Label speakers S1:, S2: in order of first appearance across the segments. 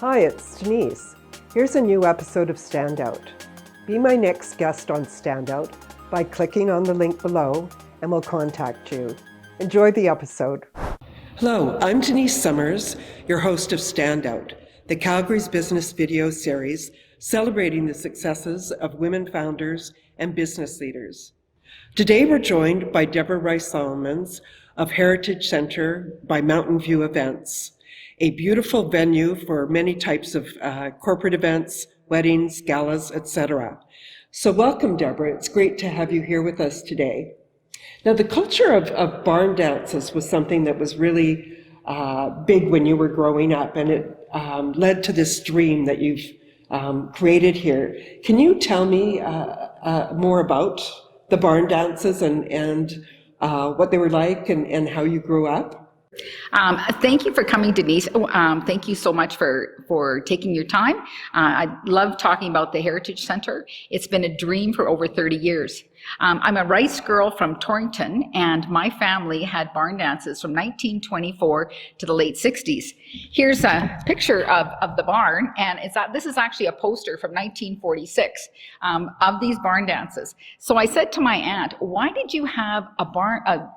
S1: Hi, it's Denise. Here's a new episode of Standout. Be my next guest on Standout by clicking on the link below and we'll contact you. Enjoy the episode. Hello, I'm Denise Summers, your host of Standout, the Calgary's business video series celebrating the successes of women founders and business leaders. Today we're joined by Deborah Rice-Salomons of Heritage Center by Mountain View Events, a beautiful venue for many types of corporate events, weddings, galas, etc. So welcome, Deborah. It's great to have you here with us today. Now, the culture of barn dances was something that was really big when you were growing up, and it led to this dream that you've created here. Can you tell me more about the barn dances and what they were like and how you grew up?
S2: Thank you for coming, Denise. Thank you so much for taking your time. I love talking about the Heritage Center. It's been a dream for over 30 years. I'm a Rice girl from Torrington, and my family had barn dances from 1924 to the late 60s. Here's a picture of the barn, and this is actually a poster from 1946 of these barn dances. So I said to my aunt, why did you have a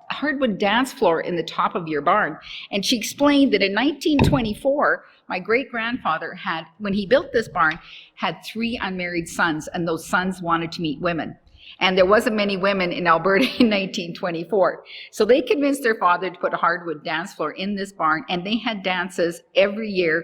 S2: hardwood dance floor in the top of your barn? And she explained that in 1924, my great-grandfather when he built this barn, had 3 unmarried sons, and those sons wanted to meet women. And there wasn't many women in Alberta in 1924. So they convinced their father to put a hardwood dance floor in this barn, and they had dances every year,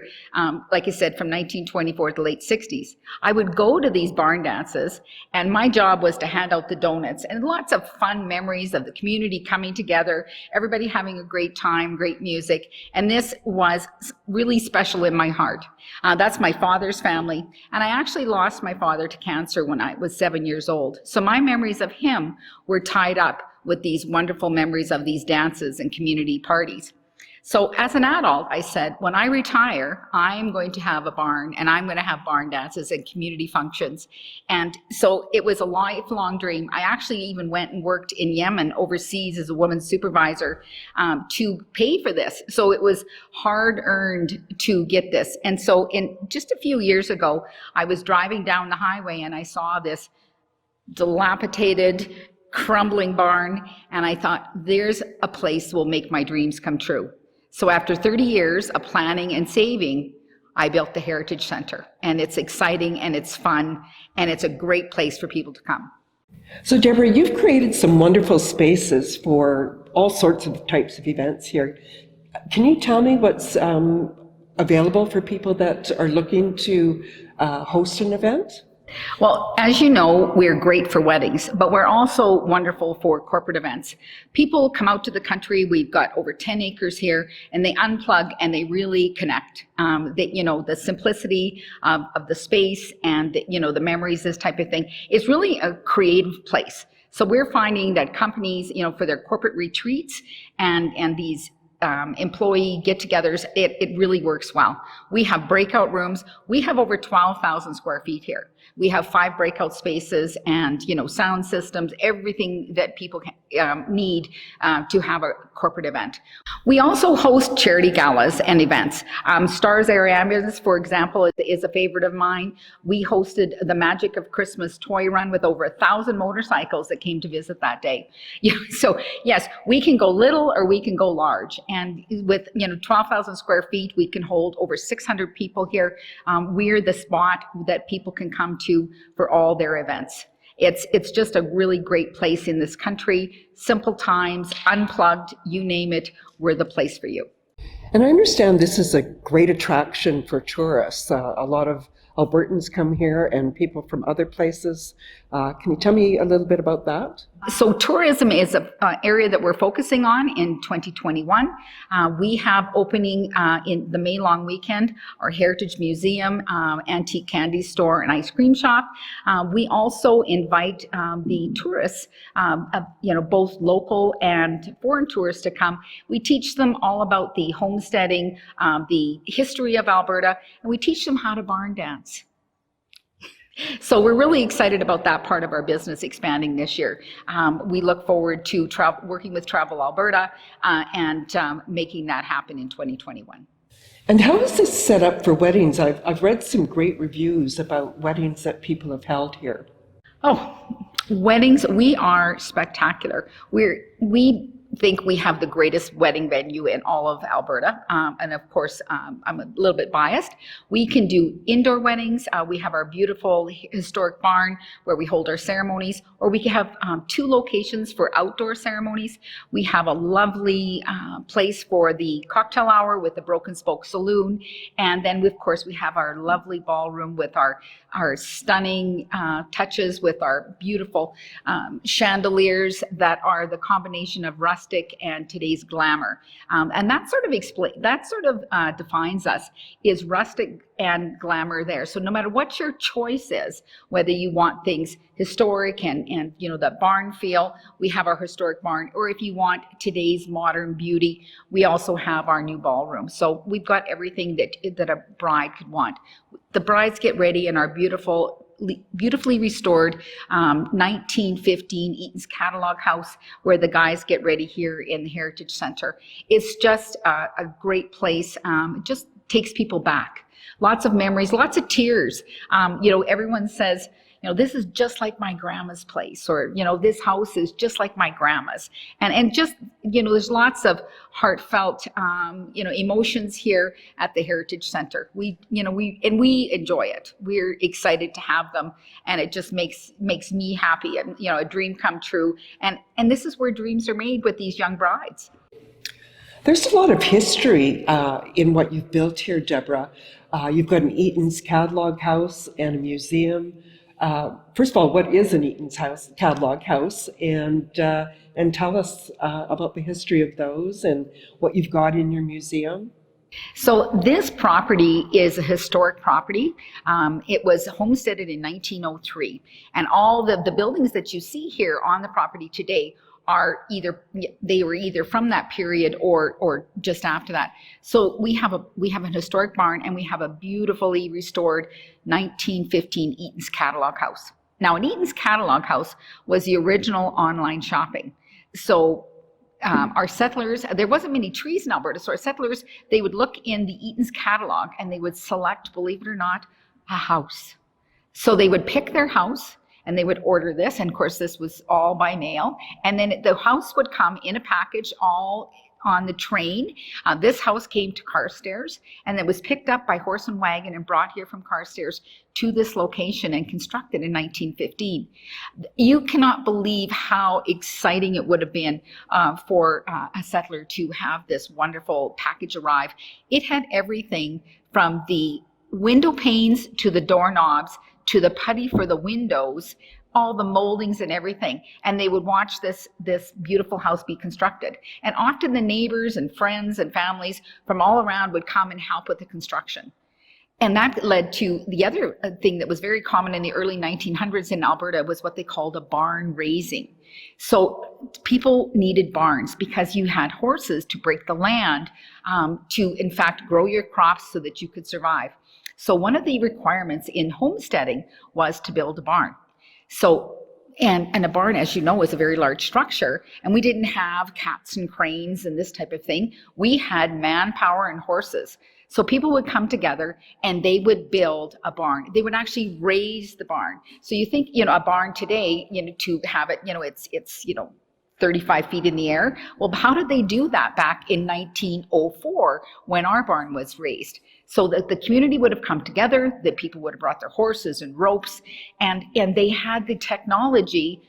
S2: like I said, from 1924 to the late 60s. I would go to these barn dances, and my job was to hand out the donuts, and lots of fun memories of the community coming together, everybody having a great time, great music, and this was really special in my heart. That's my father's family, and I actually lost my father to cancer when I was 7 years old. So my memories of him were tied up with these wonderful memories of these dances and community parties. So as an adult, I said, when I retire, I'm going to have a barn, and I'm going to have barn dances and community functions. And so it was a lifelong dream. I actually even went and worked in Yemen overseas as a women's supervisor to pay for this. So it was hard earned to get this. And so in just a few years ago, I was driving down the highway and I saw this dilapidated, crumbling barn, and I thought, there's a place that will make my dreams come true. So after 30 years of planning and saving, I built the Heritage Center, and it's exciting and it's fun and it's a great place for people to come.
S1: So Deborah, you've created some wonderful spaces for all sorts of types of events here. Can you tell me what's available for people that are looking to host an event?
S2: Well, as you know, we're great for weddings, but we're also wonderful for corporate events. People come out to the country. We've got over 10 acres here, and they unplug and they really connect. The simplicity of the space and the memories, this type of thing, is really a creative place. So we're finding that companies, for their corporate retreats and these employee get-togethers, it really works well. We have breakout rooms. We have over 12,000 square feet here. We have 5 breakout spaces and, sound systems, everything that people need to have a corporate event. We also host charity galas and events. Stars Air Ambulance, for example, is a favorite of mine. We hosted the Magic of Christmas toy run with over 1,000 motorcycles that came to visit that day. So yes, we can go little or we can go large. And with 12,000 square feet, we can hold over 600 people here. We're the spot that people can come to for all their events. It's just a really great place in this country. Simple times, unplugged, you name it, we're the place for you.
S1: And I understand this is a great attraction for tourists. A lot of Albertans come here and people from other places. Can you tell me a little bit about that?
S2: So tourism is an area that we're focusing on in 2021. We have opening in the May long weekend, our Heritage Museum, antique candy store and ice cream shop. We also invite the tourists, both local and foreign tourists to come. We teach them all about the homesteading, the history of Alberta, and we teach them how to barn dance. So we're really excited about that part of our business expanding this year. We look forward to working with Travel Alberta and making that happen in 2021.
S1: And how is this set up for weddings? I've read some great reviews about weddings that people have held here.
S2: Oh, weddings, we are spectacular. We think we have the greatest wedding venue in all of Alberta. And of course, I'm a little bit biased. We can do indoor weddings. We have our beautiful historic barn where we hold our ceremonies, or we can have 2 locations for outdoor ceremonies. We have a lovely place for the cocktail hour with the Broken Spoke Saloon. And then, of course, we have our lovely ballroom with our stunning touches with our beautiful chandeliers that are the combination of rustic and today's glamour. And that sort of defines us, is rustic and glamour there. So no matter what your choice is, whether you want things historic and you know, the barn feel, we have our historic barn, or if you want today's modern beauty, we also have our new ballroom. So we've got everything that a bride could want. The brides get ready in our beautifully restored 1915 Eaton's Catalogue house, where the guys get ready here in the Heritage Centre. It's just a great place. It just takes people back. Lots of memories, lots of tears. You know, everyone says, you know, this is just like my grandma's place, or, you know, this house is just like my grandma's. And just, you know, there's lots of heartfelt, you know, emotions here at the Heritage Centre. We enjoy it. We're excited to have them, and it just makes me happy, and, you know, a dream come true. And this is where dreams are made with these young brides.
S1: There's a lot of history in what you've built here, Deborah. You've got an Eaton's Catalogue house and a museum. First of all, what is an Eaton's Catalogue house? And tell us about the history of those and what you've got in your museum.
S2: So this property is a historic property. It was homesteaded in 1903, and all the buildings that you see here on the property today are either from that period or just after that. So we have an historic barn, and we have a beautifully restored 1915 Eaton's Catalogue house. Now, an Eaton's Catalogue house was the original online shopping. So our settlers, there wasn't many trees in Alberta, so our settlers, they would look in the Eaton's Catalogue and they would select, believe it or not, a house. So they would pick their house, and they would order this, and of course this was all by mail, and then the house would come in a package all on the train. This house came to Carstairs, and it was picked up by horse and wagon and brought here from Carstairs to this location and constructed in 1915. You cannot believe how exciting it would have been for a settler to have this wonderful package arrive. It had everything from the window panes to the doorknobs to the putty for the windows, all the moldings and everything. And they would watch this beautiful house be constructed. And often the neighbors and friends and families from all around would come and help with the construction. And that led to the other thing that was very common in the early 1900s in Alberta, was what they called a barn raising. So people needed barns because you had horses to break the land, to in fact grow your crops so that you could survive. So one of the requirements in homesteading was to build a barn. So, and a barn, as you know, is a very large structure, and we didn't have cats and cranes and this type of thing. We had manpower and horses. So people would come together and they would build a barn. They would actually raise the barn. So you think, you know, a barn today, you know, to have it, you know, it's 35 feet in the air. Well, how did they do that back in 1904 when our barn was raised? So that the community would have come together, that people would have brought their horses and ropes, and they had the technology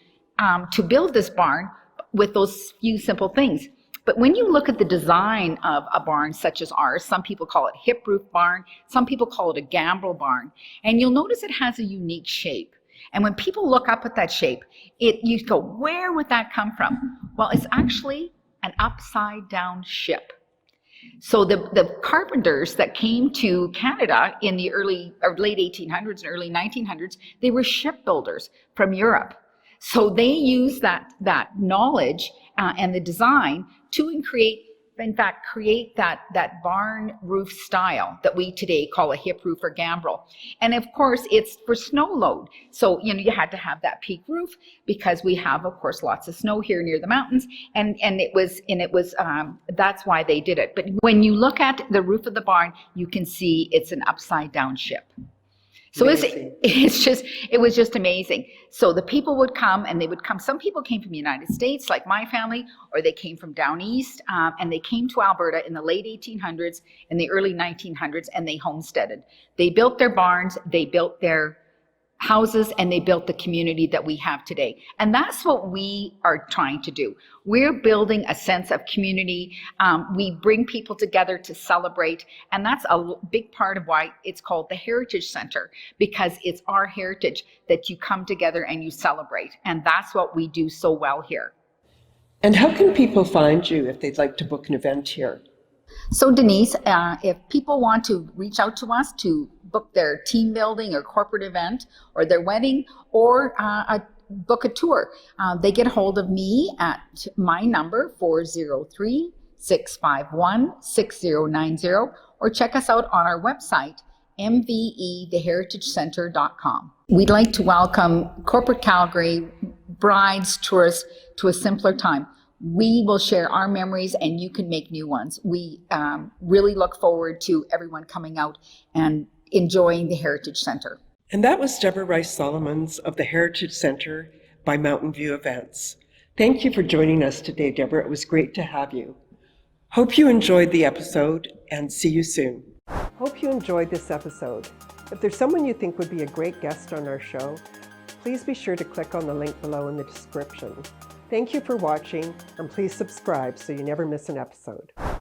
S2: to build this barn with those few simple things. But when you look at the design of a barn such as ours, some people call it hip roof barn, some people call it a gambrel barn, and you'll notice it has a unique shape. And when people look up at that shape, you go, where would that come from? Well, it's actually an upside down ship. So the carpenters that came to Canada in the late 1800s and early 1900s, they were shipbuilders from Europe. So they used that knowledge and the design to create in fact, create that barn roof style that we today call a hip roof or gambrel. And of course, it's for snow load. So, you had to have that peak roof because we have, of course, lots of snow here near the mountains. And it was that's why they did it. But when you look at the roof of the barn, you can see it's an upside down ship. So it was just amazing. So the people would come, and they would come. Some people came from the United States, like my family, or they came from down east, and they came to Alberta in the late 1800s and the early 1900s, and they homesteaded. They built their barns, they built their houses, and they built the community that we have today. And that's what we are trying to do. We're building a sense of community. We bring people together to celebrate. And that's a big part of why it's called the Heritage Center, because it's our heritage that you come together and you celebrate. And that's what we do so well here.
S1: And how can people find you if they'd like to book an event here?
S2: So Denise, if people want to reach out to us to book their team building or corporate event or their wedding or book a tour, they get a hold of me at my number 403-651-6090 or check us out on our website, mvetheheritagecenter.com. We'd like to welcome corporate Calgary, brides, tourists to a simpler time. We will share our memories and you can make new ones. We really look forward to everyone coming out and enjoying the Heritage Center.
S1: And that was Deborah Rice-Salomons of the Heritage Center by Mountain View Events. Thank you for joining us today, Deborah. It was great to have you. Hope you enjoyed the episode and see you soon. Hope you enjoyed this episode. If there's someone you think would be a great guest on our show, please be sure to click on the link below in the description. Thank you for watching, and please subscribe so you never miss an episode.